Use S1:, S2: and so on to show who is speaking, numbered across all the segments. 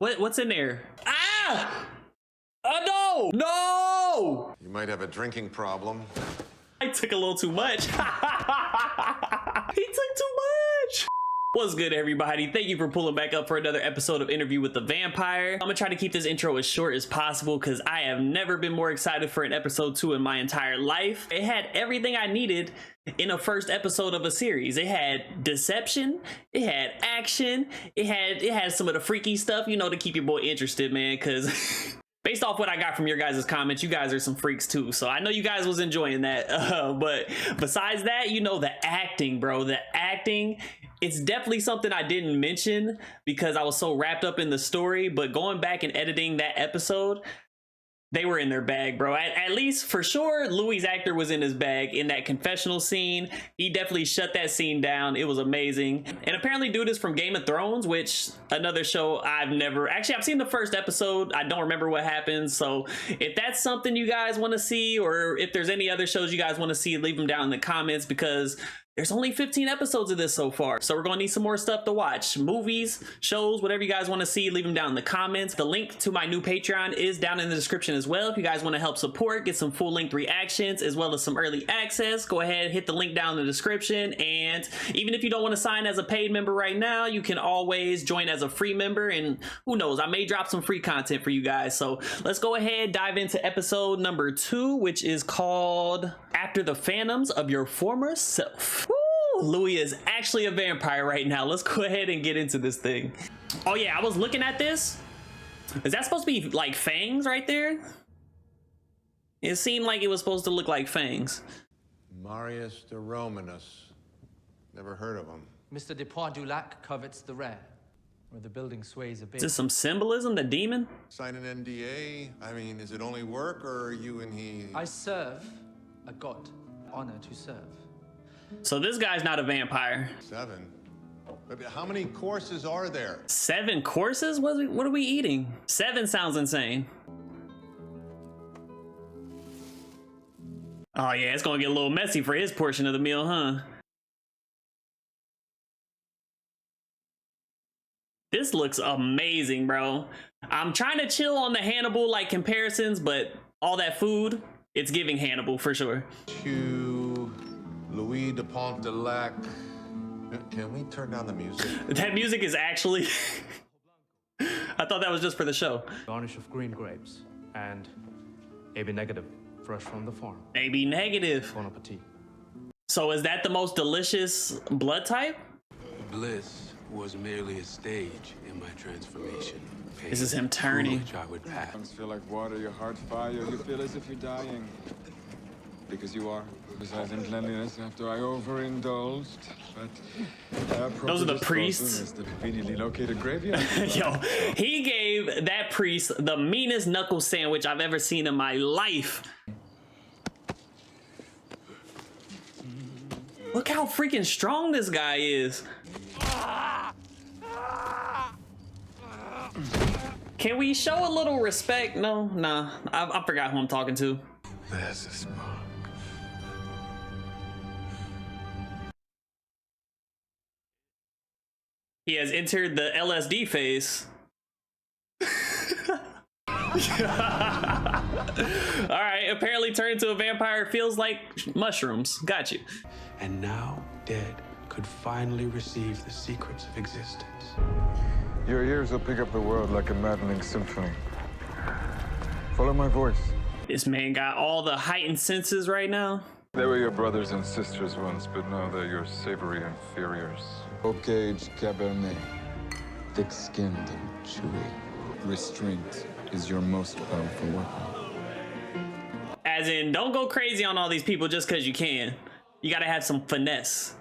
S1: What's in there? Ah! No! No!
S2: You might have a drinking problem.
S1: I took a little too much. He took too much. What's good, everybody? Thank you for pulling back up for another episode of Interview with the Vampire. I'm gonna try to keep this intro as short as possible because I have never been more excited for an episode 2 in my entire life. It had everything I needed in a first episode of a series. It had deception, it had action, it had some of the freaky stuff, you know, to keep your boy interested, man, because based off what I got from your guys' comments, you guys are some freaks too. So I know you guys was enjoying that. But besides that, you know, the acting, bro, the acting, it's definitely something I didn't mention because I was so wrapped up in the story. But going back and editing that episode, they were in their bag, bro. At least for sure, Louis' actor was in his bag in that confessional scene. He definitely shut that scene down. It was amazing. And apparently dude is from Game of Thrones, which another show I've seen the first episode. I don't remember what happens. So if that's something you guys want to see, or if there's any other shows you guys want to see, leave them down in the comments because there's only 15 episodes of this so far. So we're going to need some more stuff to watch. Movies, shows, whatever you guys want to see, leave them down in the comments. The link to my new Patreon is down in the description as well. If you guys want to help support, get some full-length reactions as well as some early access, go ahead, hit the link down in the description. And even if you don't want to sign as a paid member right now, you can always join as a free member. And who knows, I may drop some free content for you guys. So let's go ahead, dive into episode number 2, which is called After the Phantoms of Your Former Self. Woo! Louis is actually a vampire right now. Let's go ahead and get into this thing. Oh yeah, I was looking at this. Is that supposed to be like fangs right there? It seemed like it was supposed to look like fangs.
S2: Marius de Romanus. Never heard of him.
S3: Mr. de Poix-du-Lac covets the rare, where the building sways a bit.
S1: Is this some symbolism, the demon?
S2: Sign an NDA? I mean, is it only work or are you and he?
S3: I serve a god. Honor to serve.
S1: So this guy's not a vampire.
S2: 7. But how many courses are there?
S1: 7 courses? What are we eating? 7 sounds insane. Oh yeah, it's gonna get a little messy for his portion of the meal, huh? This looks amazing, bro. I'm trying to chill on the Hannibal like comparisons, but all that food, it's giving Hannibal for sure.
S2: To Louis de Poix-du-Lac. Can we turn down the music?
S1: That music is actually I thought that was just for the show.
S4: Garnish of green grapes and AB negative, fresh from the farm.
S1: AB negative.
S4: Bon appetit.
S1: So is that the most delicious blood type?
S5: Bliss was merely a stage in my transformation.
S1: This is him turning.
S5: Which I would pass.
S6: Lungs feel like water, your heart fire, you feel as if you're dying. Because you are. Besides in cleanliness, after I overindulged. But
S1: those are the priests.
S6: Is the conveniently located graveyard.
S1: Yo, he gave that priest the meanest knuckle sandwich I've ever seen in my life. Look how freaking strong this guy is. Can we show a little respect? No, nah. I forgot who I'm talking to.
S5: There's a spark.
S1: He has entered the LSD phase. All right, apparently turned into a vampire feels like mushrooms. Got you.
S5: And now, dead, could finally receive the secrets of existence.
S6: Your ears will pick up the world like a maddening symphony. Follow my voice.
S1: This man got all the heightened senses right now.
S6: They were your brothers and sisters once, but now they're your savory inferiors.
S7: Oak-aged Cabernet, thick-skinned and chewy. Restraint is your most powerful weapon.
S1: As in, don't go crazy on all these people just because you can. You gotta have some finesse.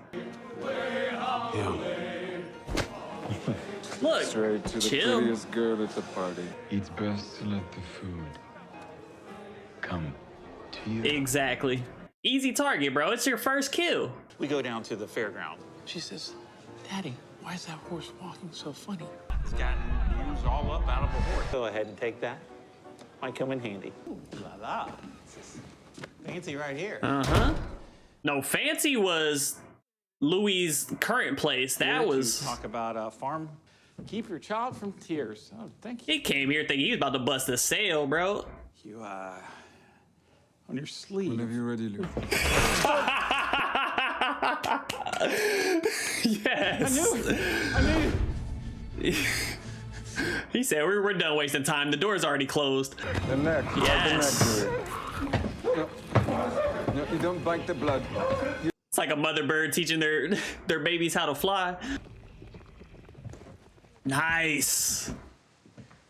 S5: Yeah.
S1: Look,
S6: Straight to the
S1: chill.
S6: prettiest girl at the party. It's best to let the food come to you.
S1: Exactly. Easy target, bro. It's your first kill.
S8: We go down to the fairground. She says, Daddy, why is that horse walking so funny? It's got used all up out of a horse. Go ahead and take that. Might come in handy. Ooh, la la. This is fancy right here.
S1: Uh-huh. No, fancy was Louis' current place. That
S8: Here to
S1: was...
S8: talk about farm
S9: Keep your child from tears. Oh, thank you.
S1: He came here thinking he was about to bust a sale, bro.
S9: You, on your sleeve.
S7: Whenever you're ready, Lou.
S1: Yes.
S9: I knew.
S1: He said, we're done wasting time. The door's already closed.
S7: The neck.
S1: Yes.
S7: No, you don't bite the blood.
S1: It's like a mother bird teaching their babies how to fly. Nice.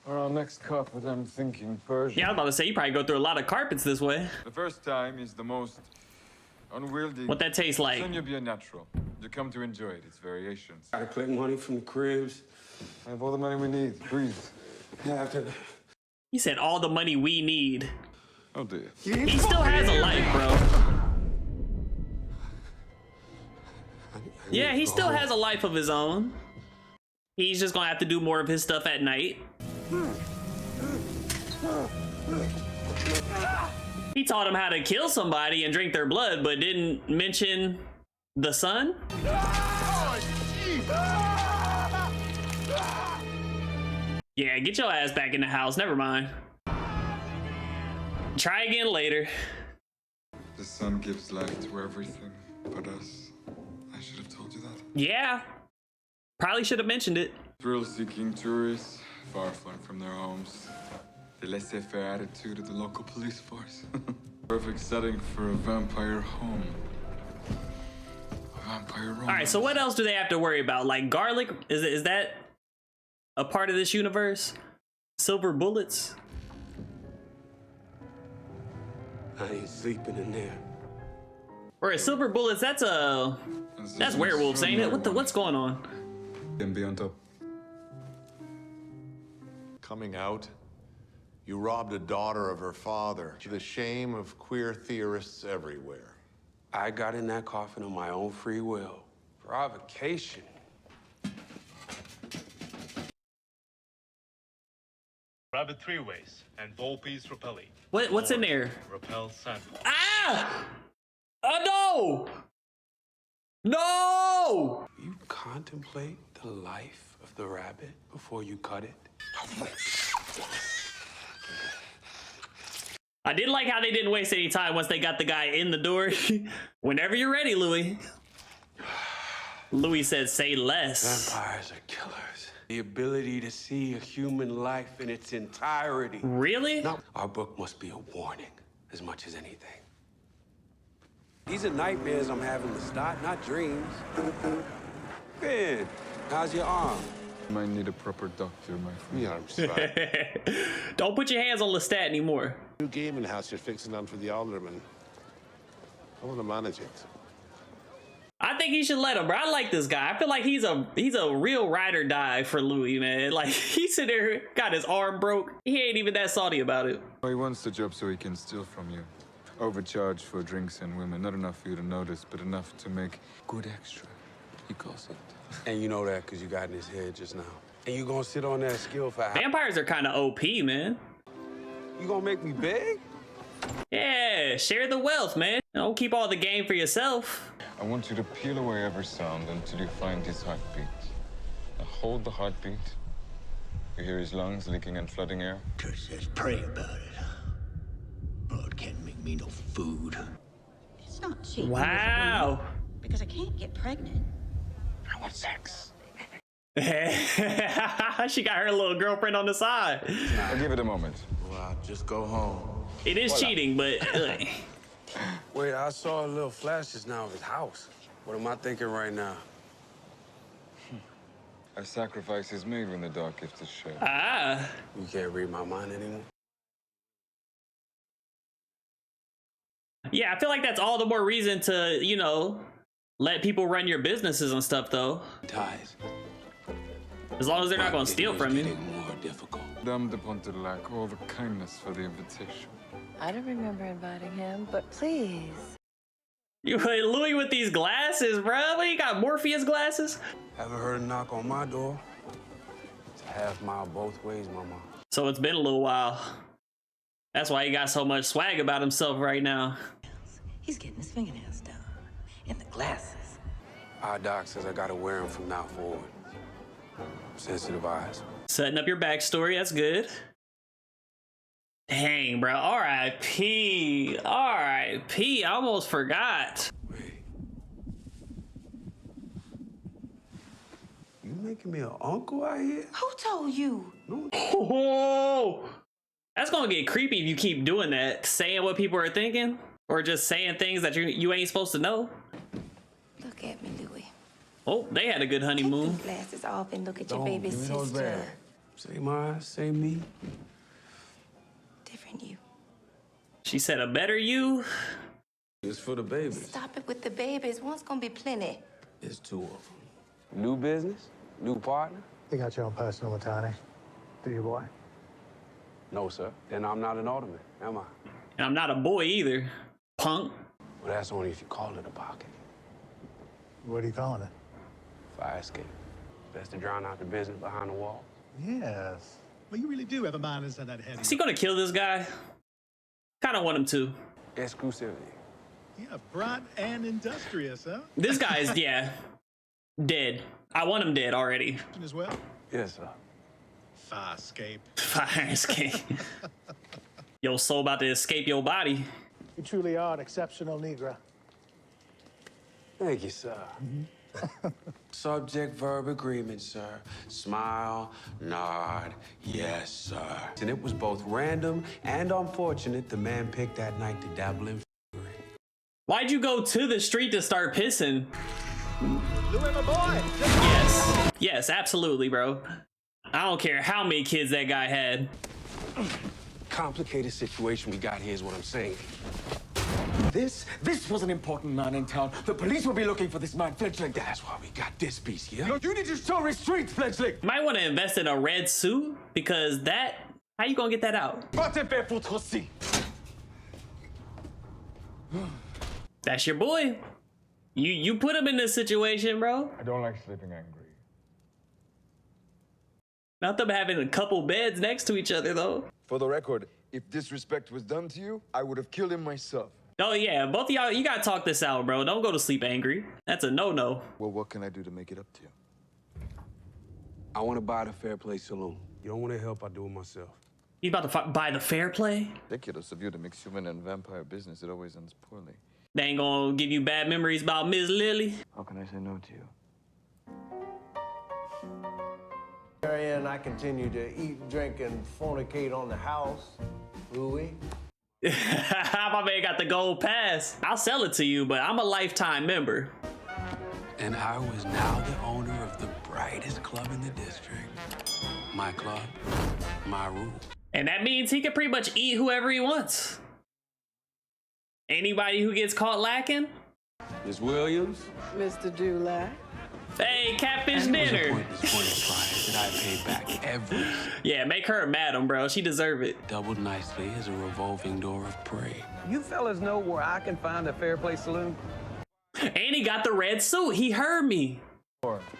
S6: For our next carpet, I'm thinking Persian.
S1: Yeah, I was about to say, you probably go through a lot of carpets this way.
S6: The first time is the most unwieldy.
S1: What that tastes like?
S6: Soon you'll be a natural. You come to enjoy it, its variations.
S5: Gotta collect money from the cribs.
S6: I have all the money we need. Breathe.
S5: Yeah, after
S1: He said all the money we need.
S6: Oh dear.
S1: He still has a life, bro. Yeah, he still has a life of his own. He's just gonna have to do more of his stuff at night. He taught him how to kill somebody and drink their blood, but didn't mention the son? Yeah, get your ass back in the house. Never mind. Try again later.
S6: The sun gives life to everything but us. I should have told you that.
S1: Yeah. Probably should have mentioned it.
S6: Thrill-seeking tourists, far flung from their homes. The laissez-faire attitude of the local police force. Perfect setting for a vampire home. A vampire romance.
S1: All right, so what else do they have to worry about? Like garlic? Is that a part of this universe? Silver bullets?
S5: I ain't sleeping in there.
S1: Or is silver bullets? That's werewolves, ain't it? What's going on?
S7: And be on top.
S2: Coming out, you robbed a daughter of her father, to the shame of queer theorists everywhere.
S5: I got in that coffin on my own free will. Provocation.
S4: Rabbit 3 ways and Volpe's Repelli.
S1: What's in there?
S4: Repel sample.
S1: Ah! No! No!
S5: You contemplate the life of the rabbit before you cut it.
S1: I did like how they didn't waste any time once they got the guy in the door. Whenever you're ready, Louis. Louis said, say less.
S5: Vampires are killers. The ability to see a human life in its entirety.
S1: Really?
S5: No, our book must be a warning as much as anything. These are nightmares I'm having to start, not dreams. Ben, how's your arm?
S7: You might need a proper doctor, my friend.
S2: Yeah, I'm sorry.
S1: Don't put your hands on Lestat anymore.
S10: New gaming house you're fixing on for the alderman. I want to manage it.
S1: I think he should let him, bro. I like this guy. I feel like he's a real ride or die for Louis, man. Like, he's sitting there, got his arm broke. He ain't even that salty about it.
S7: He wants the job so he can steal from you. Overcharge for drinks and women. Not enough for you to notice, but enough to make good extra, he calls it.
S5: And you know that because you got in his head just now. And you gonna sit on that skill for
S1: Vampires are kind of OP, man.
S5: You gonna make me beg?
S1: Yeah, share the wealth, man. Don't keep all the game for yourself.
S7: I want you to peel away every sound until you find his heartbeat. Now hold the heartbeat. You hear his lungs leaking and flooding air.
S11: Church says pray about it. Blood can't make me no food.
S12: It's not cheap.
S1: Wow.
S12: Because I can't get pregnant.
S11: I want sex.
S1: She got her little girlfriend on the side.
S7: I'll give it a moment.
S2: Well, just go home.
S1: It is cheating, but...
S5: Wait, I saw a little flash just now of his house. What am I thinking right now?
S7: A sacrifice is made when the dark gift is shed.
S1: Ah.
S5: You can't read my mind anymore?
S1: Yeah, I feel like that's all the more reason to, you know, let people run your businesses and stuff, though.
S5: Ties.
S1: As long as they're not going to steal from you.
S5: More difficult.
S7: Dame de Pontelac, all the kindness for the invitation.
S13: I don't remember inviting him, but please.
S1: You Louis with these glasses, bro. What, you got Morpheus glasses?
S5: Ever heard a knock on my door? It's a half mile both ways, mama.
S1: So it's been a little while. That's why he got so much swag about himself right now.
S13: He's getting his fingernails done. And the glasses.
S5: Our doc says I gotta wear them from now forward. sensitive eyes.
S1: Setting up your backstory, that's good. Dang, bro. R.I.P. R.I.P. I almost forgot.
S5: You making me an uncle out here?
S12: Who told you?
S1: Oh, that's gonna get creepy if you keep doing that, saying what people are thinking, or just saying things that you ain't supposed to know.
S13: Look at me, Louis.
S1: Oh, they had a good honeymoon.
S13: Take these glasses off and look at your
S5: Don't
S13: baby
S5: give me those
S13: sister.
S5: back. Same eyes, same me.
S13: Different you.
S1: She said a better you.
S5: It's for the babies.
S13: Stop it with the babies. One's gonna be plenty.
S5: It's two of them. New business? New partner?
S14: You got your own personal attorney, do you, boy?
S5: No, sir. Then I'm not an alderman, am I?
S1: And I'm not a boy either, punk.
S5: Well, that's only if you call it a pocket.
S14: What are you calling it?
S5: Fire escape. Best to drown out the business behind the wall.
S14: Yes. Well, you really do have a mind inside that head.
S1: Is he gonna kill this guy? Kind of want him to.
S5: Exclusivity.
S14: Yeah, bright and industrious, huh?
S1: This guy's, yeah, dead. I want him dead already.
S14: As well.
S5: Yes, sir.
S14: Fire escape.
S1: Fire escape. Your soul about to escape your body.
S14: You truly are an exceptional Negro.
S5: Thank you, sir. Subject verb agreement, sir. Smile, nod, yes, sir. And it was both random and unfortunate the man picked that night to dabble in.
S1: Why'd you go to the street to start pissing?
S14: Louis, my boy!
S1: Yes. Yes, absolutely, bro. I don't care how many kids that guy had.
S5: Complicated situation we got here is what I'm saying.
S15: This was an important man in town. The police will be looking for this man, Fledgling.
S5: That's why we got this piece here.
S15: You need to show restraint, Fledgling.
S1: Might want to invest in a red suit, because that, how you gonna get that out? That's your boy. You put him in this situation, bro.
S7: I don't like sleeping angry.
S1: Not them having a couple beds next to each other, though.
S7: For the record, if disrespect was done to you, I would have killed him myself.
S1: Oh, yeah, both of y'all, you gotta talk this out, bro. Don't go to sleep angry. That's a no-no.
S7: Well, what can I do to make it up to you?
S5: I want to buy the Fair Play Saloon. You don't want to help, I do it myself.
S1: You about to buy the Fair Play?
S7: Ridiculous of you to mix human and vampire business. It always ends poorly.
S1: They ain't gonna give you bad memories about Ms. Lily?
S7: How can I say no to you?
S16: Mary and I continue to eat, drink, and fornicate on the house. Louis.
S1: My man got the gold pass. I'll sell it to you, but I'm a lifetime member.
S5: And I was now the owner of the brightest club in the district. My club, my rule.
S1: And that means he can pretty much eat whoever he wants. Anybody who gets caught lacking?
S5: Miss Williams.
S13: Mr. July.
S1: Hey, catfish dinner.
S5: That I paid back every.
S1: Yeah, make her madam, bro. She deserve it.
S5: Doubled nicely as a revolving door of prey.
S3: You fellas know where I can find a Fair Play Saloon?
S1: And he got the red suit. He heard me.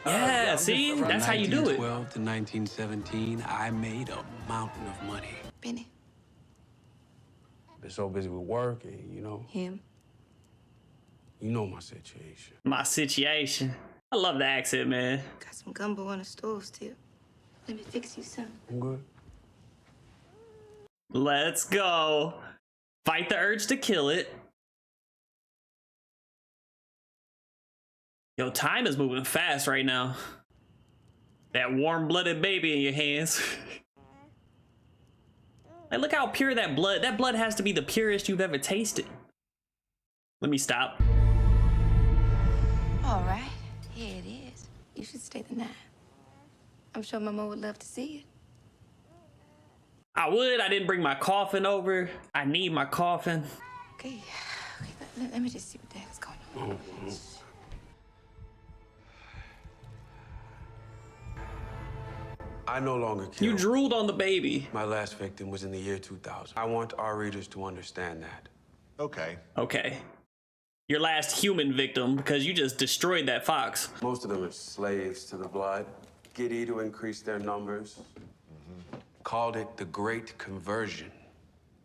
S1: Yeah, see? That's how you do it.
S5: 1912 to 1917, I made a mountain of money.
S13: Benny.
S5: Been so busy with work and, you know.
S13: Him.
S5: You know my situation.
S1: My situation. I love the accent, man.
S13: Got some gumbo on the stove still. Let me fix you some.
S5: I'm good.
S1: Let's go. Fight the urge to kill it. Yo, time is moving fast right now. That warm-blooded baby in your hands. Like, look how pure that blood has to be the purest you've ever tasted. Let me stop.
S13: All right, here it is. You should stay the night. I'm sure Mama would love to see it.
S1: I would. I didn't bring my coffin over. I need my coffin.
S13: Okay, let me just see what the heck is going on.
S5: I no longer kill.
S1: You drooled on the baby.
S5: My last victim was in the year 2000. I want our readers to understand that.
S2: Okay.
S1: Okay. Your last human victim, because you just destroyed that fox.
S5: Most of them are slaves to the blood. Giddy to increase their numbers. Called it the Great Conversion.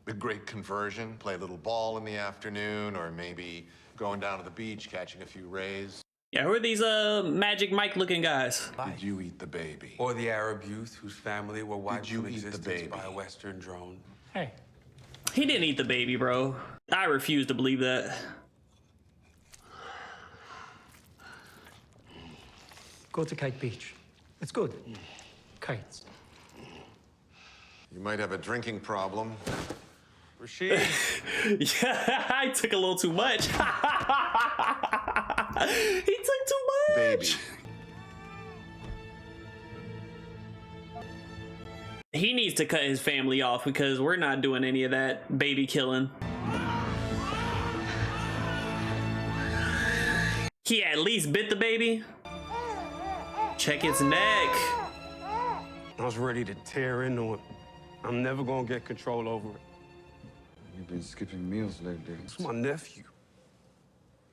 S2: The Great Conversion? Play a little ball in the afternoon, or maybe going down to the beach, catching a few rays.
S1: Yeah, who are these Magic Mike looking guys?
S2: Did you eat the baby?
S5: Or the Arab youth whose family were wiped
S2: Did you
S5: from
S2: eat the
S5: existence
S2: baby?
S5: by a Western drone.
S9: Hey.
S1: He didn't eat the baby, bro. I refuse to believe that.
S3: Go to Kite Beach. It's good. Kites.
S2: You might have a drinking problem.
S5: Rashid.
S1: Yeah, I took a little too much. He took too much.
S2: Baby.
S1: He needs to cut his family off because we're not doing any of that baby killing. He at least bit the baby. Check its neck.
S5: I was ready to tear into him. I'm never gonna get control over it.
S7: You've been skipping meals lately.
S5: It's my nephew.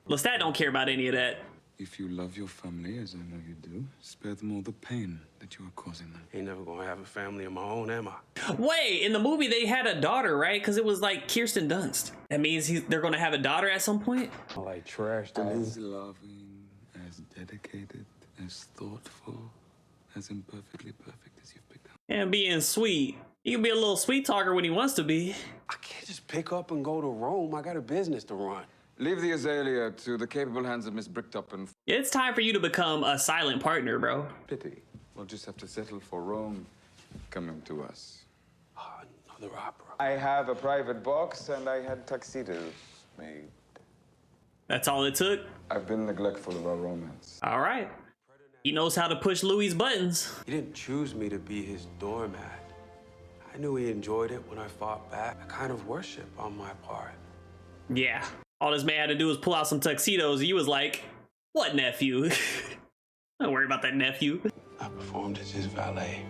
S1: Lestat don't care about any of that.
S7: If you love your family, as I know you do, spare them all the pain that you are causing them.
S5: Ain't never gonna have a family of my own, am I?
S1: Wait, in the movie they had a daughter, right? Because it was like Kirsten Dunst. That means they're gonna have a daughter at some point?
S5: I like trash to me.
S7: As loving, as dedicated, as thoughtful, as imperfectly perfect as you've picked out.
S1: And being sweet. He can be a little sweet talker when he wants to be.
S5: I can't just pick up and go to Rome. I got a business to run.
S7: Leave the Azalea to the capable hands of Miss Bricktop and...
S1: It's time for you to become a silent partner, bro.
S7: Pity. We'll just have to settle for Rome coming to us.
S5: Another opera.
S7: I have a private box and I had tuxedos made.
S1: That's all it took?
S7: I've been neglectful of our romance.
S1: All right. He knows how to push Louis' buttons.
S5: He didn't choose me to be his doormat. I knew he enjoyed it when I fought back. A kind of worship on my part.
S1: Yeah. All this man had to do was pull out some tuxedos. He was like, what nephew? Don't worry about that nephew.
S5: I performed as his valet.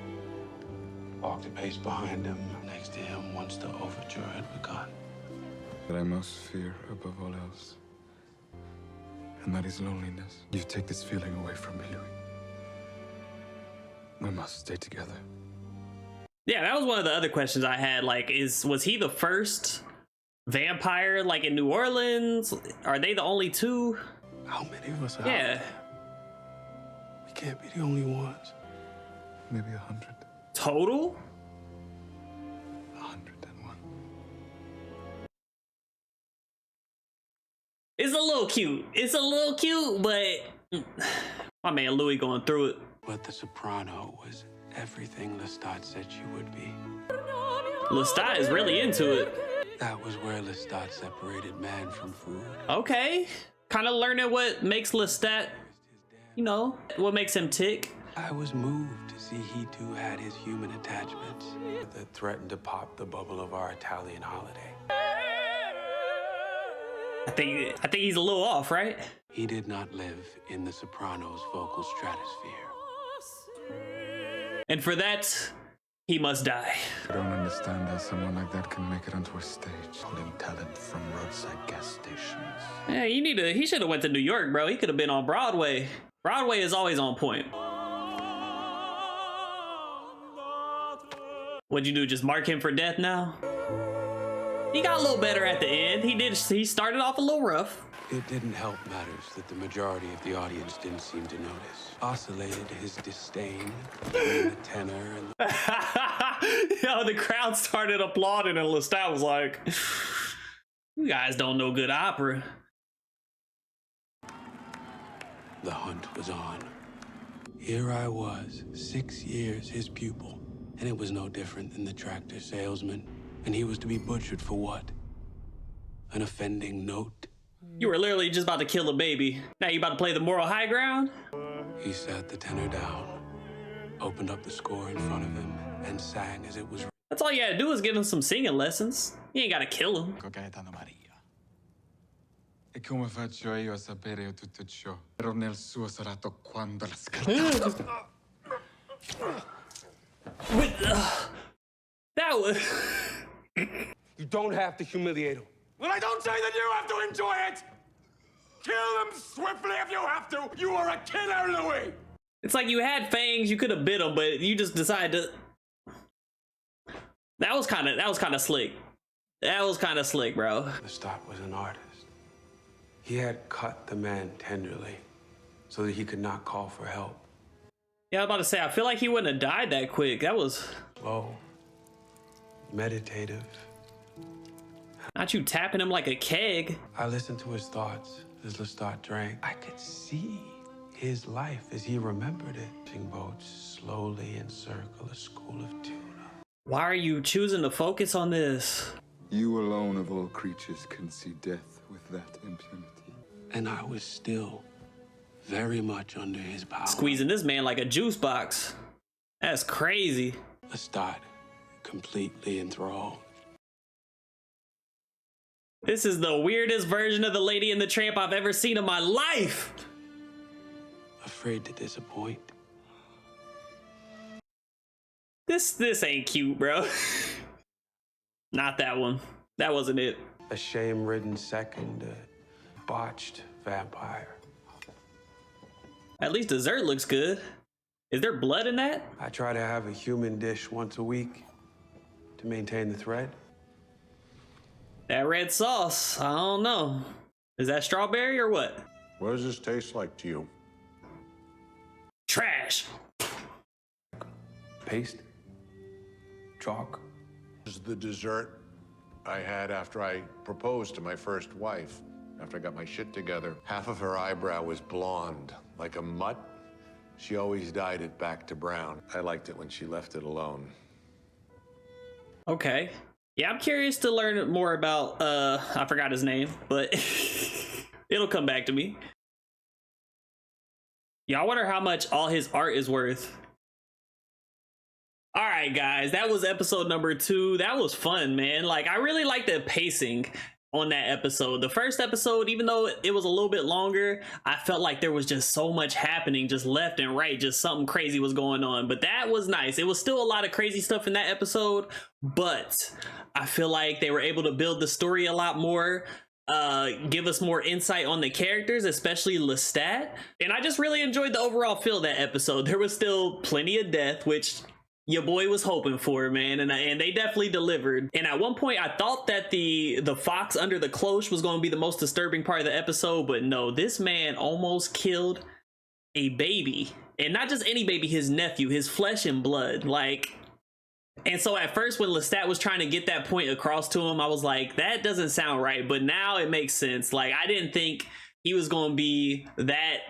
S5: Walked a pace behind him, next to him, once the overture had begun.
S7: That I most fear above all else. And that is loneliness. You take this feeling away from me, Louis. We must stay together.
S1: Yeah, that was one of the other questions I had. Like, was he the first vampire, like, in New Orleans? Are they the only two?
S5: How many of us are
S1: Yeah.
S5: We can't be the only ones.
S7: Maybe 100.
S1: Total?
S7: 101.
S1: It's a little cute. It's a little cute, but my man Louis going through it.
S5: But the soprano was everything Lestat said she would be.
S1: Lestat is really into it.
S5: That was where Lestat separated man from food.
S1: Okay. Kind of learning what makes Lestat, you know, what makes him tick.
S5: I was moved to see he too had his human attachments that threatened to pop the bubble of our Italian holiday.
S1: I think he's a little off, right?
S5: He did not live in the Sopranos' vocal stratosphere.
S1: And for that, he must die.
S7: I don't understand how someone like that can make it onto a stage. Pulling talent from roadside gas stations.
S1: Yeah, he should have went to New York, bro. He could have been on Broadway. Broadway is always on point. What'd you do, just mark him for death now? He got a little better at the end. He started off a little rough.
S5: It didn't help matters that the majority of the audience didn't seem to notice. Oscillated his disdain between the tenor and the...
S1: Yo, the crowd started applauding and Lestat was like, you guys don't know good opera.
S5: The hunt was on. Here I was, 6 years his pupil, and it was no different than the tractor salesman. And he was to be butchered for what? An offending note?
S1: You were literally just about to kill a baby. Now you about to play the moral high ground?
S5: He sat the tenor down, opened up the score in front of him, and sang as it was.
S1: That's all you had to do is give him some singing lessons. You ain't gotta kill him.
S7: E come faccio io a sapere tutto ciò? Ero nel suo serato quando la scartata.
S1: That was...
S5: You don't have to humiliate him.
S15: Well, I don't say that you have to enjoy it! Kill them swiftly if you have to! You are a killer, Louis!
S1: It's like you had fangs, you could have bit him, but you just decided to... That was kind of slick. That was kind of slick, bro.
S5: Lestat was an artist. He had cut the man tenderly, so that he could not call for help.
S1: Yeah, I was about to say, I feel like he wouldn't have died that quick. That was
S5: slow, meditative.
S1: Not you tapping him like a keg.
S5: I listened to his thoughts as Lestat drank. I could see his life as he remembered it. Fishing boats slowly encircle a school of tuna.
S1: Why are you choosing to focus on this?
S7: You alone of all creatures can see death with that impunity.
S5: And I was still very much under his power.
S1: Squeezing this man like a juice box. That's crazy.
S5: Lestat, completely enthralled.
S1: This is the weirdest version of the Lady and the Tramp I've ever seen in my life.
S5: Afraid to disappoint.
S1: This ain't cute, bro. Not that one. That wasn't it.
S5: A shame-ridden second, a botched vampire.
S1: At least dessert looks good. Is there blood in that?
S5: I try to have a human dish once a week to maintain the thread.
S1: That red sauce, I don't know. Is that strawberry or what?
S2: What does this taste like to you?
S1: Trash.
S5: Paste. Chalk.
S2: This is the dessert I had after I proposed to my first wife. After I got my shit together, half of her eyebrow was blonde, like a mutt. She always dyed it back to brown. I liked it when she left it alone.
S1: Okay. Yeah, I'm curious to learn more about, I forgot his name, but it'll come back to me. Yeah, I wonder how much all his art is worth. All right, guys, that was episode number 2. That was fun, man. Like, I really like the pacing on that episode. The first episode, even though it was a little bit longer, I felt like there was just so much happening, just left and right, just something crazy was going on. But that was nice. It was still a lot of crazy stuff in that episode, but I feel like they were able to build the story a lot more, give us more insight on the characters, especially Lestat. And I just really enjoyed the overall feel of that episode. There was still plenty of death, which your boy was hoping for, man, and they definitely delivered. And at one point, I thought that the fox under the cloche was going to be the most disturbing part of the episode, but no, this man almost killed a baby, and not just any baby, his nephew, his flesh and blood, like. And so at first, when Lestat was trying to get that point across to him, I was like, that doesn't sound right, but now it makes sense. Like, I didn't think he was going to be that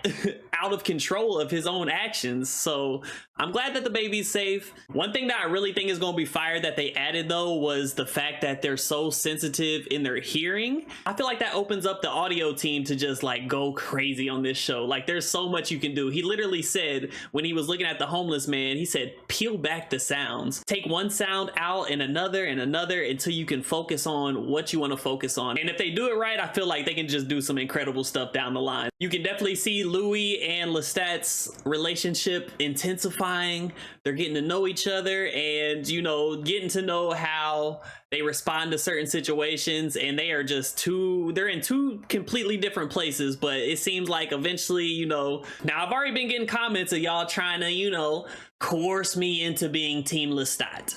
S1: out of control of his own actions. So I'm glad that the baby's safe. One thing that I really think is going to be fire that they added, though, was the fact that they're so sensitive in their hearing. I feel like that opens up the audio team to just like go crazy on this show. Like, there's so much you can do. He literally said, when he was looking at the homeless man, he said, peel back the sounds. Take one sound out and another until you can focus on what you want to focus on. And if they do it right, I feel like they can just do some incredible stuff down the line. You can definitely see Louis and Lestat's relationship intensifying. They're getting to know each other and, you know, getting to know how they respond to certain situations, and they are just they're in two completely different places. But it seems like eventually, you know, now I've already been getting comments of y'all trying to, you know, coerce me into being Team Lestat.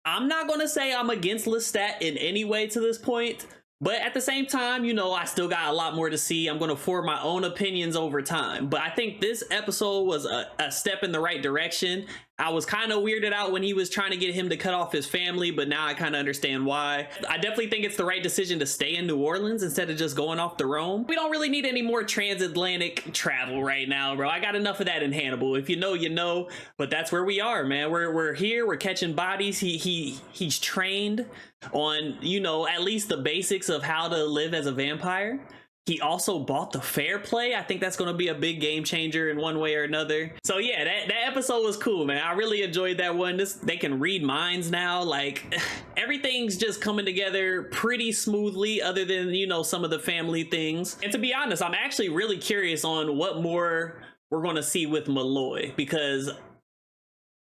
S1: I'm not going to say I'm against Lestat in any way to this point, but at the same time, you know, I still got a lot more to see. I'm going to form my own opinions over time. But I think this episode was a step in the right direction. I was kind of weirded out when he was trying to get him to cut off his family, but now I kind of understand why. I definitely think it's the right decision to stay in New Orleans instead of just going off to Rome. We don't really need any more transatlantic travel right now, bro. I got enough of that in Hannibal. If you know, you know. But that's where we are, man. We're here. We're catching bodies. He's trained on, you know, at least the basics of how to live as a vampire. He also bought the fair play. I think that's going to be a big game changer in one way or another. So yeah, that episode was cool, man. I really enjoyed that one. They can read minds now. Like, everything's just coming together pretty smoothly, other than, you know, some of the family things. And to be honest, I'm actually really curious on what more we're going to see with Malloy, because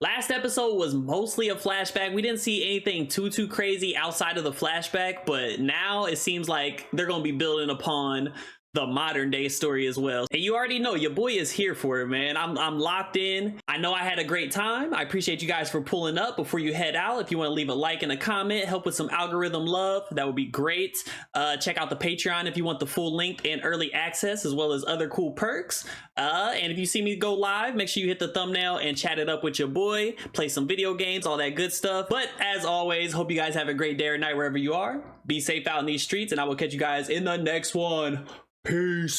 S1: last episode was mostly a flashback. We didn't see anything too crazy outside of the flashback, but now it seems like they're going to be building upon the modern day story as well. And you already know your boy is here for it, man. I'm locked in. I know I had a great time. I appreciate you guys for pulling up. Before you head out, if you want to leave a like and a comment, help with some algorithm love, that would be great. Check out the Patreon if you want the full length and early access, as well as other cool perks. And if you see me go live, make sure you hit the thumbnail and chat it up with your boy, play some video games, all that good stuff. But as always, hope you guys have a great day or night wherever you are. Be safe out in these streets, and I will catch you guys in the next one. Peace.